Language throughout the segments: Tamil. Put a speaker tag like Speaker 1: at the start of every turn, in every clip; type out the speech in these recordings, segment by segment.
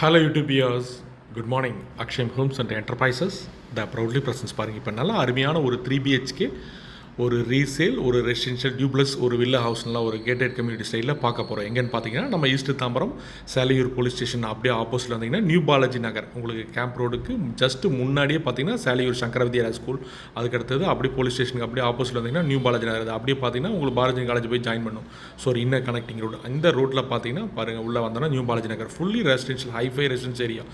Speaker 1: Hello YouTube viewers, good morning. Aksham Homes and Enterprises, the proudly presents பாருங்க இப்போ நல்லா அருமையான ஒரு 3BHK ஒரு ரீசேல் ஒரு ரெசிடென்ஷியல் டியூப்ளஸ் ஒரு வில்லா ஹவுஸ்லாம் ஒரு கேட்டட் கம்யூனிட்டி ஸ்டைலில் பார்க்க போகிறோம். எங்கன்னு பார்த்தீங்கன்னா நம்ம east Tambaram Selaiyur police station அப்படியே ஆப்போசிட்டில் வந்தீங்கன்னா நியூ பாலாஜி நகர் உங்களுக்கு கேம்ப் ரோடுக்கு ஜஸ்ட் முன்னாடியே பார்த்தீங்கன்னா சேலையூர் சங்கர வித்யாலயா ஸ்கூல், அதுக்கடுத்தது அப்படியே போலீஸ் ஸ்டேஷனுக்கு அப்படியே ஆப்போசிட்டில் வந்தீங்கன்னா நியூ பாலாஜி நகர், அப்படியே பார்த்தீங்கன்னா உங்களுக்கு பாலாஜி காலேஜ் போய் ஜாயின் பண்ணும். ஸோ ஒரு இன்னர் கனெக்டிங் ரோடு இந்த ரோட்டில் பார்த்தீங்கன்னா பாருங்கள் உள்ளே வந்தோன்னா new Balaji Nagar fully residential hi-fi residence area.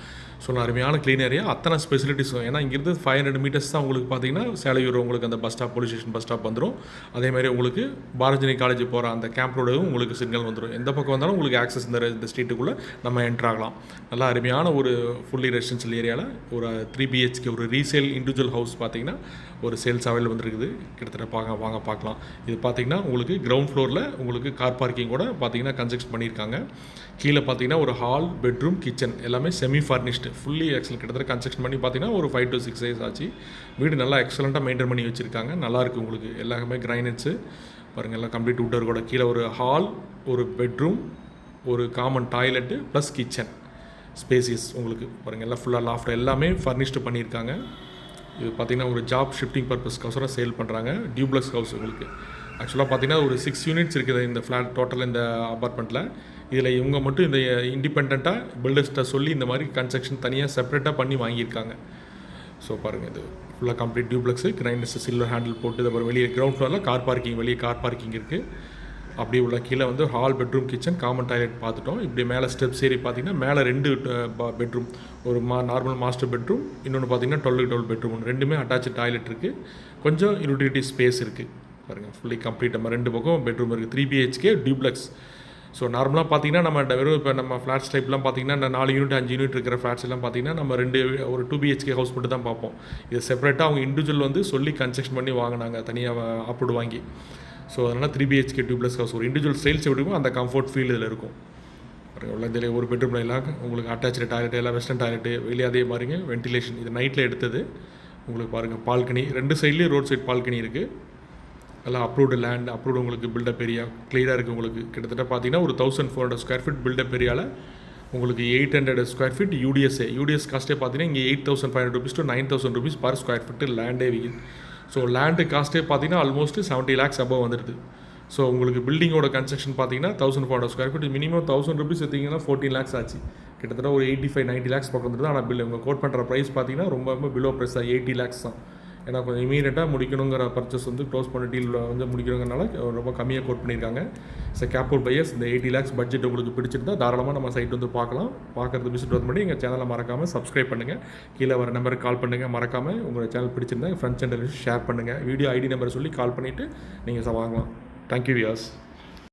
Speaker 1: So அருமையான க்ளீன் ஏரியா, அத்தனை ஃபெசிலிட்டிஸும். ஏன்னா இங்கிருந்து 500 மீட்டர்ஸ் தான் உங்களுக்கு பார்த்தீங்கன்னா சேலையூர் உங்களுக்கு அந்த bus stop police station bus stop வந்துடும். அதேமாதிரி உங்களுக்கு பாரதினி காலேஜ் போகிற அந்த கேம்ப் ரோடும் உங்களுக்கு சிக்னல் வந்துடும். எந்த பக்கம் வந்தாலும் உங்களுக்கு ஆக்சஸ் இந்த ஸ்ட்ரீட்டுக்குள்ளே நம்ம என்ட்ரு ஆகலாம். நல்லா அருமையான ஒரு ஃபுல்லி ரெசிடென்ஷியல் ஏரியாவில் ஒரு 3BHK ஒரு ரீசேல் இண்டிவிஜுவல் ஹவுஸ் பார்த்தீங்கன்னா ஒரு சேல்ஸ் அவைலபிள் வந்துருக்குது. கிட்டத்தட்ட வாங்க பார்க்கலாம். இது பார்த்தீங்கன்னா உங்களுக்கு கிரவுண்ட் ஃப்ளோரில் உங்களுக்கு கார் பார்க்கிங் கூட பார்த்தீங்கன்னா கன்ஸ்ட்ரக்ட் பண்ணியிருக்காங்க. கீழே பார்த்தீங்கன்னா ஒரு ஹால், பெட்ரூம், கிச்சன் எல்லாமே செமி ஃபர்னிஷ்டு ஃபுல்லி எக்ஸல் கிட்டத்தட்ட கன்ஸ்ட்ரக்ஷன் பண்ணி பார்த்தீங்கன்னா ஒரு 5 to 6 இயர்ஸ் ஆச்சு. வீடு நல்லா எக்ஸலண்ட்டாக மெயின்டைன் பண்ணி வச்சுருக்காங்க. நல்லாயிருக்கு உங்களுக்கு எல்லாமே கிரைனட்ஸு பாருங்கள், எல்லாம் கம்ப்ளீட் உட்டர் கூட. கீழே ஒரு ஹால், ஒரு பெட்ரூம், ஒரு common toilet plus kitchen spacious உங்களுக்கு பாருங்கள். எல்லாம் ஃபுல்லாக லாஃப்ட் எல்லாமே ஃபர்னிஷ்டு பண்ணியிருக்காங்க. இது பார்த்திங்கன்னா ஒரு ஜாப் ஷிஃப்டிங் பர்பஸ்க்கோசரம் சேல் பண்ணுறாங்க. டியூப்ளக்ஸ் ஹவுஸ் உங்களுக்கு ஆக்சுவலாக பார்த்திங்கன்னா ஒரு 6 யூனிட்ஸ் இருக்குது இந்த ஃப்ளாட் டோட்டல் இந்த அப்பார்ட்மெண்ட்டில். இதில் இவங்க மட்டும் இந்த இண்டிபெண்ட்டாக பில்டர்ஸ்ட்டை சொல்லி இந்த மாதிரி கன்ஸ்ட்ரக்ஷன் தனியாக செப்பரேட்டாக பண்ணி வாங்கியிருக்காங்க. ஸோ பாருங்கள், இது ஃபுல்லாக கம்ப்ளீட் டியூப்ளக்ஸு, கிரைண்டர்ஸ் சில்வர் ஹேண்டில் போட்டு அப்புறம் வெளியே கிரவுண்ட் ஃப்ளோரில் கார் பார்க்கிங், வெளியே கார் பார்க்கிங் இருக்குது. அப்படி உள்ள கீழே வந்து hall, bedroom, kitchen, common toilet பார்த்துட்டோம். இப்படி மேலே ஸ்டெப்ஸ் ஏறி பார்த்தீங்கன்னா மேலே 2 பெட்ரூம், ஒரு நார்மல் மாஸ்டர் பெட்ரூம், இன்னொன்று பார்த்தீங்கன்னா 12 பெட்ரூம், ரெண்டுமே அட்டாச்சு டாய்லெட் இருக்குது. கொஞ்சம் யூட்டிலிட்டி ஸ்பேஸ் இருக்குது பாருங்கள். ஃபுல்லி கம்ப்ளீட் நம்ம 2 பக்கம் பெட்ரூம் இருக்குது. 3BHK duplex. ஸோ நார்மலாக பார்த்தீங்கன்னா நம்ம வெறும் இப்போ நம்ம ஃப்ளாட்ஸ் டைப்லாம் பார்த்தீங்கன்னா இந்த 4 யூனிட் 5 யூனிட் இருக்கிற ஃப்ளாட்ஸ் எல்லாம் பார்த்தீங்கன்னா நம்ம ஒரு 2BHK ஹவுஸ் மட்டும் தான் பார்ப்போம். இது செப்பரேட்டாக அவங்க இண்டிவிஜுவல் வந்து சொல்லி கன்ஸ்ட்ரக்ஷன் பண்ணி வாங்கினாங்க தனியாக அப்ரூவ் வாங்கி. ஸோ அதனால் 3BHK டியூப்ளஸ் ஹவுஸ் ஒரு இண்டிவிஜுவல் ஸ்டைல்ஸ் எப்படி இருக்கும் அந்த கம்ஃபர்ட் ஃபீல் இதில் இருக்கும். இதில் ஒரு பெட்ரூமில் எல்லாம் உங்களுக்கு அட்டாச்சு டாய்லெட், எல்லாம் வெஸ்டர்ன் டாய்லெட்டு, வெளியே அதே மாதிரிங்க வென்டிலேஷன். இது நைட்டில் எடுத்தது உங்களுக்கு பாருங்கள். பால்கனி 2 சைட்லேயும் ரோட் சைட் பால்கனி இருக்குது. எல்லாம் அப்ரூவ்டு லேண்ட், அப்ரூவ்டு உங்களுக்கு பில்டப் ஏரியா கிளியராக இருக்குது. உங்களுக்கு கிட்டத்தட்ட பார்த்தீங்கன்னா ஒரு 1400 ஸ்கொயர் ஃபீட் பில்டப் ஏரியாவில் உங்களுக்கு 800 ஸ்கொயர் ஃபீட் யூடிஎஸ் காஸ்ட்டே பார்த்தீங்கன்னா இங்கே 8500 rupees to 9000 rupees per square feet லேண்டே விற்கிது. ஸோ லேண்டு காஸ்ட்டே பார்த்தீங்கன்னா ஆல்மோஸ்ட் 70 lakhs அபவ் வந்துடுது. ஸோ உங்களுக்கு பில்டிங்கோட கன்ஸ்ட்ரக்ஷன் பார்த்தீங்கன்னா 1400 ஸ்கொயர் ஃபீட் மினிமம் 1000 rupees எடுத்திங்கன்னா 14 lakhs ஆச்சு. கிட்டத்தட்ட ஒரு 85-90 lakhs பக்கம் வந்துடுது. ஆனால் பில் உங்கள் கோட் பண்ணுற ப்ரைஸ் பார்த்தீங்கன்னா ரொம்ப பிலோ ப்ரைஸ் தான், 80 lakhs தான். ஏன்னா கொஞ்சம் இமீடியட்டாக முடிக்கணுங்கிற பர்ச்சேஸ் வந்து க்ளோஸ் பண்ண டீலில் வந்து முடிக்கணுங்கிறனால ரொம்ப கம்மியாக கோட் பண்ணியிருக்காங்க. ஸோ கேப்அவுட் பையர்ஸ் இந்த 80 lakhs பட்ஜெட் உங்களுக்கு பிடிச்சிருந்தா தாராளமாக நம்ம சைட் வந்து பார்க்கலாம். பார்க்குறது விசிட் வந்து பண்ணி எங்கள் சேனலை மறக்காமல் சப்ஸ்கிரைப் பண்ணுங்கள். கீழே வர நம்பருக்கு கால் பண்ணுங்கள். மறக்காமல் உங்கள் சேனல் பிடிச்சிருந்தா ஃப்ரெண்ட்ஸ் அண்ட் ரிலேஷன் ஷேர் பண்ணுங்கள். வீடியோ ஐடி நம்பரை சொல்லி கால் பண்ணிவிட்டு நீங்கள் வாங்கலாம். Thank you wears.